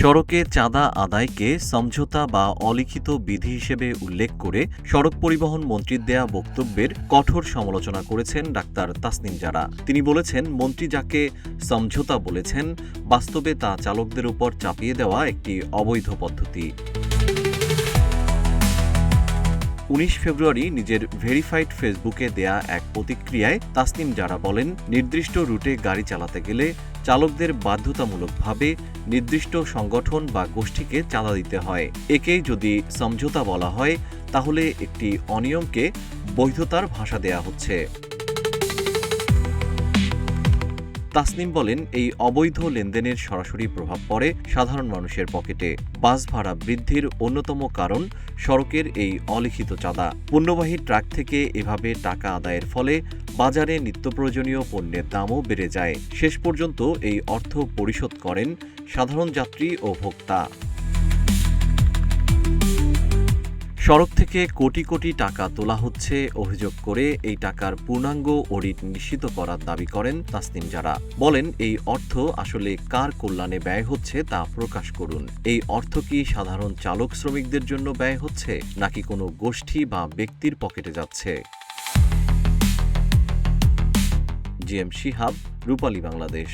সড়কে চাঁদা আদায়কে সমঝোতা বা অলিখিত বিধি হিসেবে উল্লেখ করে সড়ক পরিবহন মন্ত্রীর দেয়া বক্তব্যের কঠোর সমালোচনা করেছেন ডাক্তার তাসনিম জারা। তিনি বলেছেন, মন্ত্রী যাকে সমঝোতা বলেছেন, বাস্তবে তা চালকদের উপর চাপিয়ে দেওয়া একটি অবৈধ পদ্ধতি। ১৯ ফেব্রুয়ারি নিজের ভেরিফাইড ফেসবুকে দেয়া এক প্রতিক্রিয়ায় তাসনিম জারা বলেন, নির্দিষ্ট রুটে গাড়ি চালাতে গেলে চালকদের বাধ্যতামূলকভাবে নির্দিষ্ট সংগঠন বা গোষ্ঠীকে চাঁদা দিতে হয়। একেই যদি সমঝোতা বলা হয়, তাহলে একটি অনিয়মকে বৈধতার ভাষা দেয়া হচ্ছে। তাসনিম বলেন, এই অবৈধ লেনদেনের সরাসরি প্রভাব পড়ে সাধারণ মানুষের পকেটে। বাস ভাড়া বৃদ্ধির অন্যতম কারণ সড়কের এই অলিখিত চাঁদা। পণ্যবাহী ট্রাক থেকে এভাবে টাকা আদায়ের ফলে বাজারে নিত্যপ্রয়োজনীয় পণ্যের দামও বেড়ে যায়। শেষ পর্যন্ত এই অর্থ পরিশোধ করেন সাধারণ যাত্রী ও ভোক্তা। সড়ক থেকে কোটি কোটি টাকা তোলা হচ্ছে অভিযোগ করে এই টাকার পূর্ণাঙ্গ অডিট নিশ্চিত করার দাবি করেন তাসনিম জারা। বলেন, এই অর্থ আসলে কার কল্যাণে ব্যয় হচ্ছে তা প্রকাশ করুন। এই অর্থ কি সাধারণ চালক শ্রমিকদের জন্য ব্যয় হচ্ছে, নাকি কোনো গোষ্ঠী বা ব্যক্তির পকেটে যাচ্ছে? জিএম শিহাব, রূপালী বাংলাদেশ।